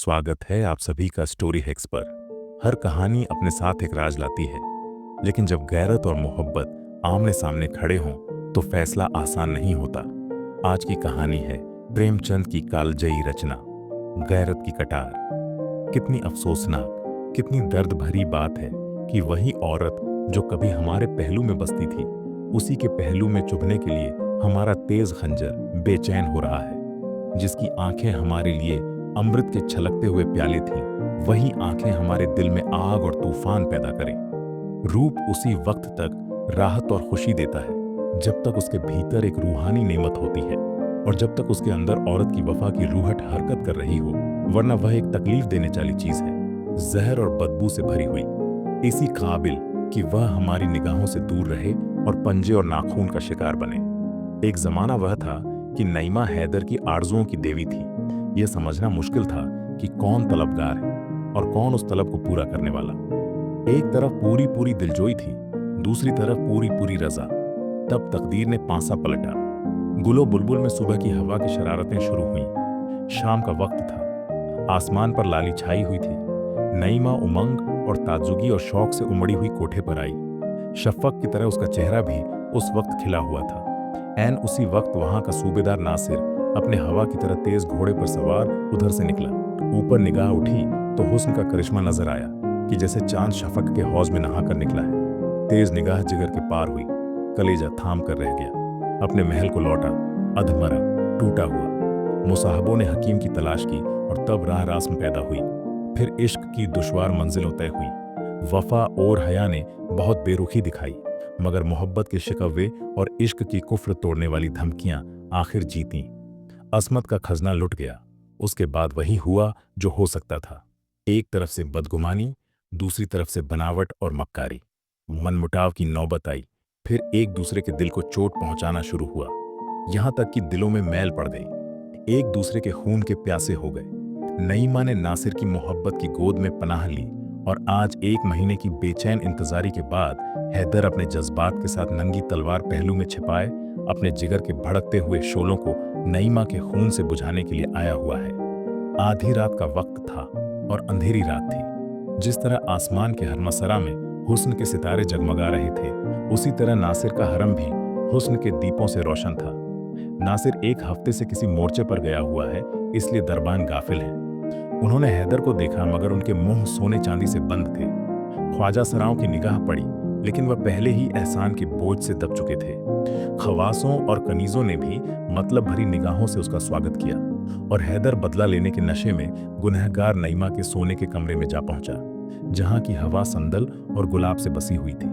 स्वागत है आप सभी का स्टोरी हेक्स पर। हर कहानी अपने साथ एक राज लाती है, लेकिन जब गैरत और मोहब्बत आमने सामने खड़े हों तो फैसला आसान नहीं होता। आज की कहानी है प्रेमचंद की कालजयी रचना गैरत की कटार। कितनी अफसोसनाक, कितनी दर्द भरी बात है कि वही औरत जो कभी हमारे पहलू में बसती थी, उसी के पहलू में चुभने के लिए हमारा तेज खंजर बेचैन हो रहा है। जिसकी आंखें हमारे लिए अमृत के छलकते हुए प्याले थीं, वही आंखें हमारे दिल में आग और तूफान पैदा करें। रूप उसी वक्त तक राहत और खुशी देता है जब तक उसके भीतर एक रूहानी नेमत होती है और जब तक उसके अंदर औरत की वफा की रूहट हरकत कर रही हो, वरना वह एक तकलीफ देने वाली चीज है, जहर और बदबू से भरी हुई, इसी काबिल कि वह हमारी निगाहों से दूर रहे और पंजे और नाखून का शिकार बने। एक जमाना वह था कि नईमा हैदर की आरजुओं की देवी थी। यह समझना मुश्किल था कि कौन तलबगार है और कौन उस तलब को पूरा करने वाला। एक तरफ पूरी पूरी दिलजोई थी, दूसरी तरफ पूरी पूरी रजा। तब तकदीर ने पांसा पलटा। गुलो बुलबुल में सुबह की हवा की शरारतें शुरू हुईं। शाम का वक्त था, आसमान पर लाली छाई हुई थी। नईमा उमंग और ताजुगी और शौक से उमड़ी हुई कोठे पर आई। शफक की तरह उसका चेहरा भी उस वक्त खिला हुआ था। ऐन उसी वक्त वहां का सूबेदार नासिर अपने हवा की तरह तेज घोड़े पर सवार उधर से निकला। ऊपर निगाह उठी तो हुस्न का करिश्मा नजर आया कि जैसे चांद शफक के हौज में नहाकर निकला है। तेज निगाह जिगर के पार हुई, कलेजा थाम कर रह गया। अपने महल को लौटा, अधमरा, टूटा हुआ। मुसाहबों ने हकीम की तलाश की और तब राह रास्म पैदा हुई। फिर इश्क की दुश्वार मंजिलों तय हुई। वफा और हया ने बहुत बेरुखी दिखाई, मगर मोहब्बत के शिकवे और इश्क की कुफ्र तोड़ने वाली धमकियां आखिर जीतीं। असमत का खजना लुट गया। उसके बाद वही हुआ जो हो सकता था। एक तरफ से बदगुमानी, दूसरी तरफ से बनावट और मक्कारी। मनमुटाव की नौबत आई। फिर एक दूसरे के दिल को चोट पहुंचाना शुरू हुआ, यहां तक कि दिलों में मैल पड़ गई। एक दूसरे के खून के प्यासे हो गए। नईमा ने नासिर की मोहब्बत की गोद में पनाह ली और आज 1 महीने की बेचैन इंतजारी के बाद हैदर अपने जज्बात के साथ नंगी तलवार पहलू में छिपाए अपने जिगर के भड़कते हुए शोलों को नईमा के खून से बुझाने के लिए आया हुआ है। आधी रात का वक्त था और अंधेरी रात थी। जिस तरह आसमान के हरमसरा में हुस्न के सितारे जगमगा रहे थे, उसी तरह नासिर का हरम भी हुस्न के दीपों से रोशन था। नासिर 1 हफ्ते से किसी मोर्चे पर गया हुआ है, इसलिए दरबान गाफिल है। उन्होंने हैदर को देखा, मगर उनके मुंह सोने चांदी से बंद थे। ख्वाजा सराओं की निगाह पड़ी, लेकिन वह पहले ही एहसान के बोझ से दब चुके थे। खवासों और कनीजों ने भी मतलब भरी निगाहों से उसका स्वागत किया और हैदर बदला लेने के नशे में गुनहगार नईमा के सोने के कमरे में जा पहुंचा, जहां की हवा संदल और गुलाब से बसी हुई थी।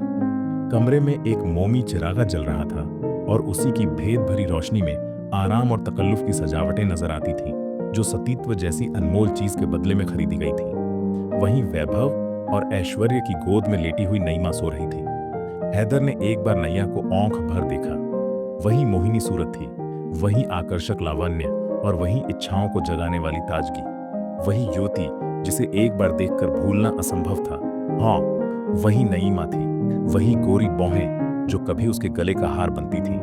कमरे में एक मोमी चिरागा जल रहा था और उसी की भेद भरी रोशनी में आराम और तकल्लुफ की सजावटें नजर आती थीं, जो सतीत्व जैसी अनमोल चीज के बदले में खरीदी गई थी। वहीं वैभव और ऐश्वर्य की गोद में लेटी हुई नईमा सो रही थी। हैदर ने एक बार नैया को औंख भर देखा। वही मोहिनी सूरत थी, वही आकर्षक लावण्य और वही इच्छाओं को जगाने वाली ताजगी। वही युवती जिसे एक बार देखकर भूलना असंभव था। हाँ, वही नईमा थी। वही गोरी बौहें जो कभी उसके गले का हार बनती थी।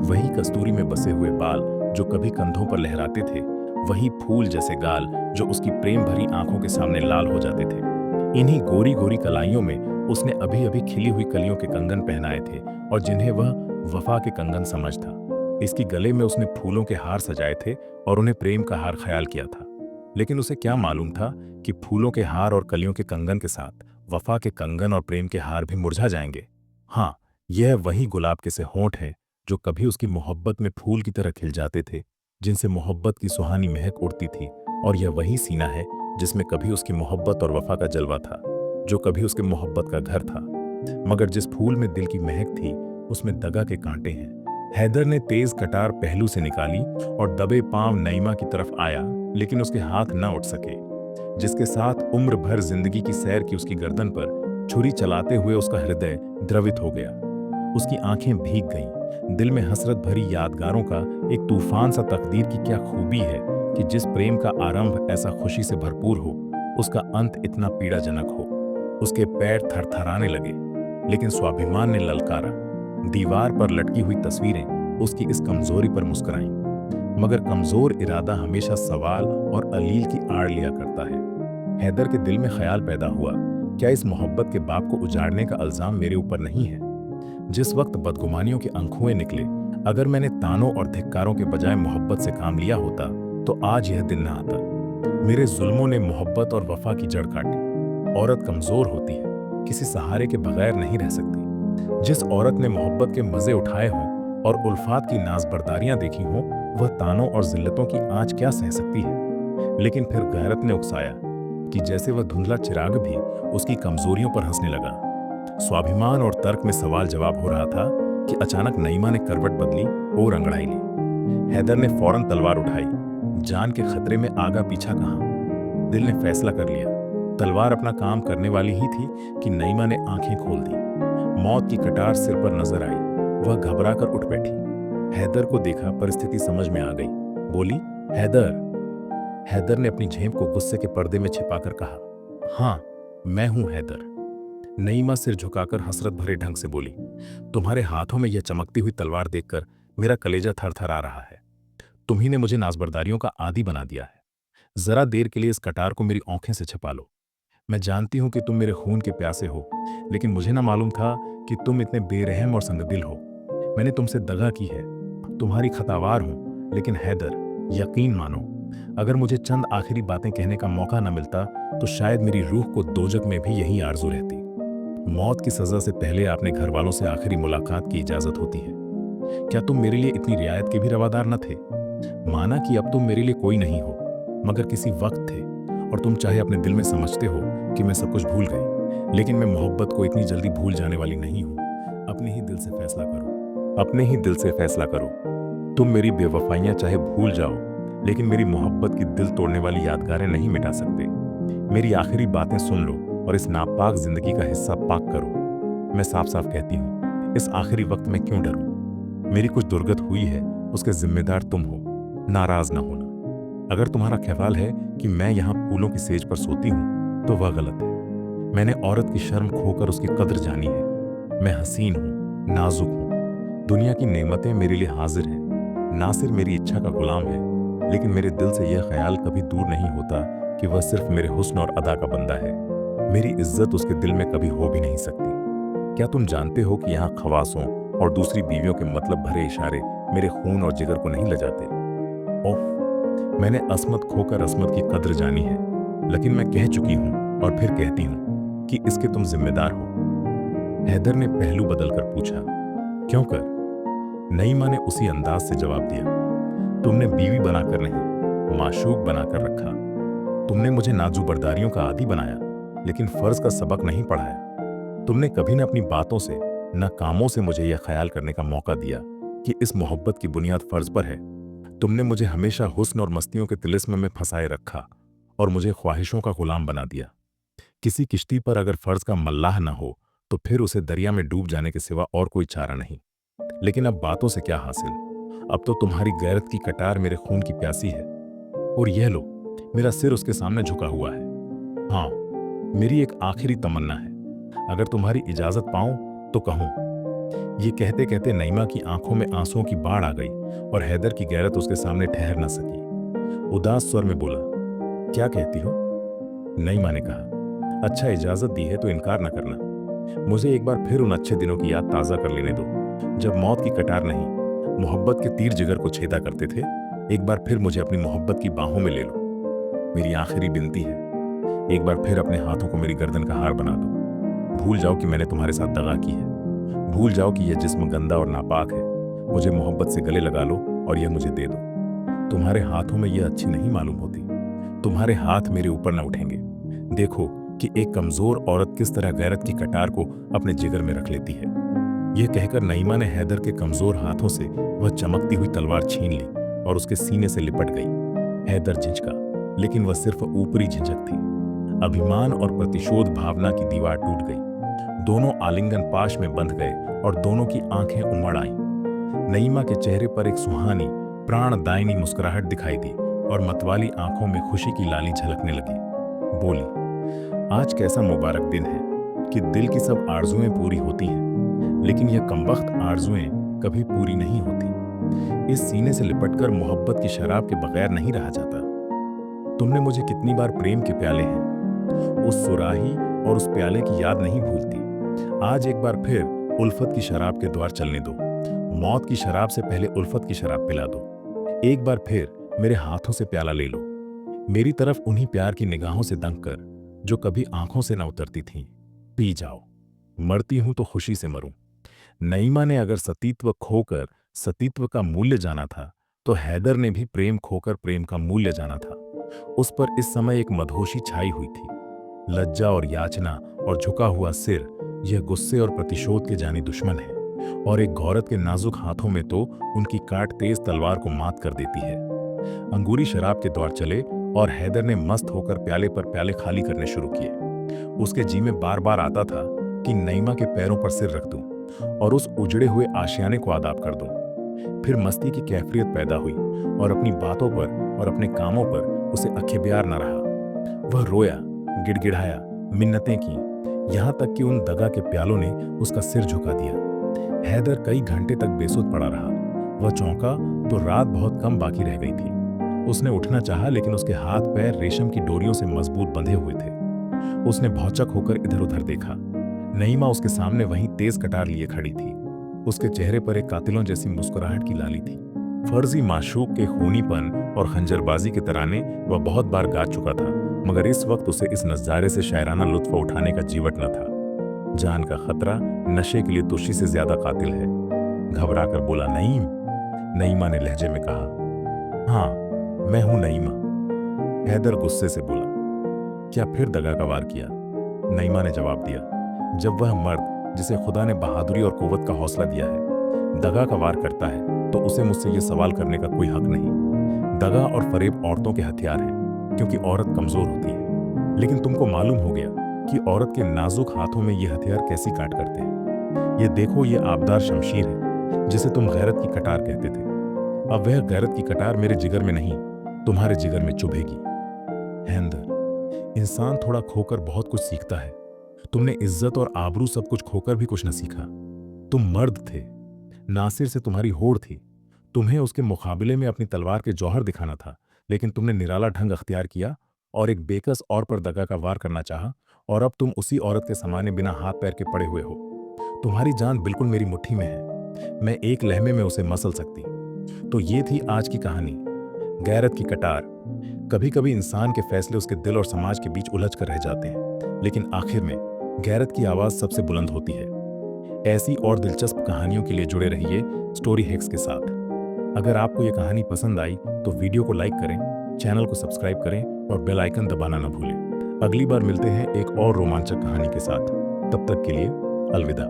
वही कस्तूरी में बसे हुए बाल जो कभी कंधों पर लहराते थे। वही फूल जैसे गाल जो उसकी प्रेम भरी आंखों के सामने लाल हो जाते थे। इन्हीं गोरी गोरी कलाइयों में उसने अभी अभी खिली हुई कलियों के कंगन पहनाए थे और जिन्हें वह वफा के कंगन समझता। इसकी गले में उसने फूलों के हार सजाए थे और उन्हें प्रेम का हार ख्याल किया था। लेकिन उसे क्या मालूम था कि फूलों के हार और कलियों के कंगन के साथ वफा के कंगन और प्रेम के हार भी मुरझा जाएंगे। हाँ, यह वही गुलाब के से होंठ है जो कभी उसकी मोहब्बत में फूल की तरह खिल जाते थे, जिनसे मोहब्बत की सुहानी महक उड़ती थी। और यह वही सीना है जिसमें कभी उसकी मोहब्बत और वफा का जलवा था, जो कभी उसके मोहब्बत का घर था। मगर जिस फूल में दिल की महक थी, उसमें दगा के कांटे हैं। हैदर ने तेज कटार पहलू से निकाली और दबे पांव नईमा की तरफ आया, लेकिन उसके हाथ न उठ सके। जिसके साथ उम्र भर जिंदगी की सैर की उसकी गर्दन पर छुरी चलाते हुए उसका हृदय द्रवित हो गया। उसकी आंखें भीग गईं। दिल में हसरत भरी यादगारों का एक तूफान सा। तकदीर की क्या खूबी है कि जिस प्रेम का आरंभ ऐसा खुशी से भरपूर हो, उसका अंत इतना पीड़ाजनक हो। उसके पैर थरथराने लगे, लेकिन स्वाभिमान ने ललकारा। दीवार पर लटकी हुई तस्वीरें उसकी इस कमजोरी पर मुस्कुराईं, मगर कमजोर इरादा हमेशा सवाल और अलील की आड़ लिया करता है। हैदर के दिल में ख्याल पैदा हुआ, क्या इस मोहब्बत के बाप को उजाड़ने का इल्जाम मेरे ऊपर नहीं है? जिस वक्त बदगुमानियों के अंकुएं निकले, अगर मैंने तानों और धिक्कारों के बजाय मोहब्बत से काम लिया होता तो आज यह दिन न आता। मेरे जुल्मों ने मोहब्बत और वफा की जड़ काटी। औरत कमजोर होती है, किसी सहारे के बगैर नहीं रह सकती। जिस औरत ने मोहब्बत के मजे उठाए हों और उल्फात की नाज़बरदारियां देखी हों, वह तानों और जिल्लतों की आंच क्या सह सकती है? लेकिन फिर गैरत ने उकसाया कि जैसे वह धुंधला चिराग भी उसकी कमजोरियों पर हंसने लगा। स्वाभिमान और तर्क में सवाल जवाब हो रहा था कि अचानक नईमा ने करवट बदली और अंगड़ाई ली। हैदर ने फौरन तलवार उठाई। जान के खतरे में आगा पीछा कहां। दिल ने फैसला कर लिया। तलवार अपना काम करने वाली ही थी कि नईमा ने आंखें खोल दी। मौत की कटार सिर पर नजर आई। वह घबराकर उठ बैठी। हैदर को देखा, परिस्थिति समझ में आ गई। बोली, हैदर। हैदर ने अपनी झेप को गुस्से के पर्दे में छिपाकर कहा, हाँ, मैं हूं हैदर। नईमा सिर झुकाकर हसरत भरे ढंग से बोली, तुम्हारे हाथों में यह चमकती हुई तलवार देखकर मेरा कलेजा थरथरा रहा है। तुम्ही ने मुझे नाज़बरदारियों का आदी बना दिया है। जरा देर के लिए इस कटार को मेरी आंखें से छिपा लो। मैं जानती हूं कि तुम मेरे खून के प्यासे हो, लेकिन मुझे ना मालूम था कि तुम इतने बेरहम और संगदिल हो। मैंने तुमसे दगा की है, तुम्हारी खतावार हूं, लेकिन हैदर, यकीन मानो, अगर मुझे चंद आखिरी बातें कहने का मौका न मिलता तो शायद मेरी रूह को दोजक में भी यही आरजू रहती। मौत की सजा से पहले अपने घर वालों से आखिरी मुलाकात की इजाजत होती है। क्या तुम मेरे लिए इतनी रियायत के भी रवादार न थे? माना कि अब तुम मेरे लिए कोई नहीं हो, मगर किसी वक्त थे, और तुम चाहे अपने दिल में समझते हो कि मैं सब कुछ भूल गई, लेकिन मैं मोहब्बत को इतनी जल्दी भूल जाने वाली नहीं हूं। अपने ही दिल से फैसला करो, अपने ही दिल से फैसला करो। तुम मेरी बेवफाइयां चाहे भूल जाओ, लेकिन मेरी मोहब्बत की दिल तोड़ने वाली यादगारें नहीं मिटा सकते। मेरी आखिरी बातें सुन लो और इस नापाक जिंदगी का हिस्सा पाक करो। मैं साफ साफ कहती हूँ, इस आखिरी वक्त में क्यों डरूं? मेरी कुछ दुर्गत हुई है, उसके जिम्मेदार तुम हो। नाराज ना होना। अगर तुम्हारा ख्याल है कि मैं यहाँ फूलों की सेज पर सोती हूँ तो वह गलत है। मैंने औरत की शर्म खोकर उसकी कद्र जानी है। मैं हसीन हूँ, नाजुक हूँ। दुनिया की नेमतें मेरे लिए हाजिर हैं। नासिर मेरी इच्छा का गुलाम है, लेकिन मेरे दिल से यह ख्याल कभी दूर नहीं होता कि वह सिर्फ मेरे हुस्न और अदा का बंदा है। मेरी इज्जत उसके दिल में कभी हो भी नहीं सकती। क्या तुम जानते हो कि यहाँ खवासों और दूसरी बीवियों के मतलब भरे इशारे मेरे खून और जिगर को नहीं लजाते? ओह, मैंने असमत खोकर असमत की कद्र जानी है, लेकिन मैं कह चुकी हूँ और फिर कहती हूँ कि इसके तुम जिम्मेदार हो। हैदर ने पहलू बदलकर पूछा, क्यों कर? नईमा ने उसी अंदाज से जवाब दिया, तुमने बीवी बनाकर नहीं, माशूक बनाकर रखा। तुमने मुझे नाजुबरदारियों का आदी बनाया, लेकिन फर्ज का सबक नहीं पढ़ाया। तुमने कभी न अपनी बातों से न कामों से मुझे यह ख्याल करने का मौका दिया कि इस मोहब्बत की बुनियाद फर्ज पर है। तुमने मुझे हमेशा हुस्न और मस्तियों के तिलिस्म में फंसाए रखा और मुझे ख्वाहिशों का गुलाम बना दिया। किसी किश्ती पर अगर फर्ज का मल्लाह न हो तो फिर उसे दरिया में डूब जाने के सिवा और कोई चारा नहीं। लेकिन अब बातों से क्या हासिल? अब तो तुम्हारी गैरत की कटार मेरे खून की प्यासी है, और यह लो, मेरा सिर उसके सामने झुका हुआ है। हाँ, मेरी एक आखिरी तमन्ना है, अगर तुम्हारी इजाजत पाऊं तो कहूं। ये कहते कहते नईमा की आंखों में आंसुओं की बाढ़ आ गई और हैदर की गैरत उसके सामने ठहर न सकी। उदास स्वर में बोला, क्या कहती हो? नईमा ने कहा, अच्छा, इजाजत दी है तो इनकार न करना। मुझे एक बार फिर उन अच्छे दिनों की याद ताज़ा कर लेने दो, जब मौत की कटार नहीं, मोहब्बत के तीर जिगर को छेदा करते थे। एक बार फिर मुझे अपनी मोहब्बत की बाहों में ले लो। मेरी आखिरी विनती है, एक बार फिर अपने हाथों को मेरी गर्दन का हार बना दो। भूल जाओ कि मैंने तुम्हारे साथ दगा की है। भूल जाओ कि यह जिस्म गंदा और नापाक है। मुझे मोहब्बत से गले लगा लो और यह मुझे दे दो। तुम्हारे हाथों में यह अच्छी नहीं मालूम होती। तुम्हारे हाथ मेरे ऊपर न उठेंगे। देखो कि एक कमजोर औरत किस तरह गैरत की कटार को अपने जिगर में रख लेती है। यह कहकर नईमा ने हैदर के कमजोर हाथों से वह चमकती हुई तलवार छीन ली और उसके सीने से लिपट गई। हैदर झिझका, लेकिन वह सिर्फ ऊपरी झिझक थी। अभिमान और प्रतिशोध भावना की दीवार टूट गई। दोनों आलिंगन पाश में बंध गए और दोनों की आंखें उमड़ आईं। नईमा के चेहरे पर एक सुहानी, प्राणदायिनी मुस्कुराहट दिखाई दी और मतवाली आंखों में खुशी की लाली झलकने लगी। बोली, आज कैसा मुबारक दिन है कि दिल की सब आरजुएं पूरी होती हैं, लेकिन यह कमबख्त आरजुएं कभी पूरी नहीं होती। इस सीने से लिपटकर मोहब्बत की शराब के बगैर नहीं रहा जाता। तुमने मुझे कितनी बार प्रेम के प्याले हैं, उस सुराही और उस प्याले की याद नहीं भूलती। आज एक बार फिर उल्फत की शराब के द्वार चलने दो। मौत की शराब से पहले उल्फत की शराब पिला दो। एक बार फिर मेरे हाथों से प्याला ले लो, मेरी तरफ उन्हीं प्यार की निगाहों से दंग कर जो कभी आंखों से न उतरती थीं। पी जाओ, मरती हूं तो खुशी से मरूं। नईमा ने अगर सतीत्व खोकर सतीत्व का मूल्य जाना था, तो हैदर ने भी प्रेम खोकर प्रेम का मूल्य जाना था। उस पर इस समय एक मधोशी छाई हुई थी। लज्जा और याचना और झुका हुआ सिर, यह गुस्से और प्रतिशोध के जानी दुश्मन है। और एक औरत के नाजुक हाथों में तो उनकी काट तेज तलवार को मात कर देती है। अंगूरी शराब के दौर चले और हैदर ने मस्त होकर प्याले पर प्याले खाली करने शुरू किए। उसके जी में बार बार आता था कि नईमा के पैरों पर सिर रख दूं और उस उजड़े हुए आशियाने को आदाब कर दूं। फिर मस्ती की कैफियत पैदा हुई और अपनी बातों पर और अपने कामों पर उसे अखेब्यार न रहा। वह रोया, गिड़गिड़ाया, मिन्नतें की, यहां तक कि उन दगा के प्यालों ने उसका सिर झुका दिया। हैदर कई घंटे तक बेसुध पड़ा रहा। वह चौंका तो रात बहुत कम बाकी रह गई थी। उसने उठना चाहा, लेकिन उसके हाथ पैर रेशम की डोरियों से मजबूत बंधे हुए थे। उसने भौचक होकर इधर उधर देखा। नईमा उसके सामने वहीं तेज कटार लिए खड़ी थी। उसके चेहरे पर एक कातिलों जैसी मुस्कुराहट की लाली थी। फर्जी माशूक के खूनीपन और खंजरबाजी के तराने वह बहुत बार गा चुका था, मगर इस वक्त उसे इस नजारे से शायराना लुत्फ उठाने का जीवट न था। जान का खतरा नशे के लिए तुशी से ज्यादा कातिल है। घबराकर बोला, नईम। नईमा ने लहजे में कहा, हाँ मैं हूं नईमा। हैदर गुस्से से बोला, क्या फिर दगा का वार किया? नईमा ने जवाब दिया, जब वह मर्द जिसे खुदा ने बहादुरी और कुव्वत का हौसला दिया है दगा का वार करता है, तो उसे मुझसे यह सवाल करने का कोई हक नहीं। दगा और फरेब औरतों के हथियार हैं, क्योंकि औरत कमजोर होती है। लेकिन तुमको मालूम हो गया कि औरत के नाजुक हाथों में ये हथियार कैसी काट करते हैं। ये देखो, ये आबदार शमशीर है जिसे तुम गैरत की कटार कहते थे। अब वह गैरत की कटार मेरे जिगर में नहीं, तुम्हारे जिगर में चुभेगी। हैदर, इंसान थोड़ा खोकर बहुत कुछ सीखता है। तुमने इज्जत और आबरू सब कुछ खोकर भी कुछ न सीखा। तुम मर्द थे, नासिर से तुम्हारी होड़ थी। तुम्हें उसके मुकाबले में अपनी तलवार के जौहर दिखाना था, लेकिन तुमने निराला ढंग अख्तियार किया और एक बेकस और पर दगा का वार करना चाहा, और अब तुम उसी औरत के समाने बिना हाथ पैर के पड़े हुए हो। तुम्हारी जान बिल्कुल मेरी मुट्ठी में है, मैं एक लहमे में उसे मसल सकती। तो ये थी आज की कहानी, गैरत की कटार। कभी कभी इंसान के फैसले उसके दिल और समाज के बीच उलझ कर रह जाते हैं, लेकिन आखिर में गैरत की आवाज सबसे बुलंद होती है। ऐसी और दिलचस्प कहानियों के लिए जुड़े रहिए स्टोरी हेक्स के साथ। अगर आपको ये कहानी पसंद आई तो वीडियो को लाइक करें, चैनल को सब्सक्राइब करें और बेल आइकन दबाना न भूलें। अगली बार मिलते हैं एक और रोमांचक कहानी के साथ। तब तक के लिए अलविदा।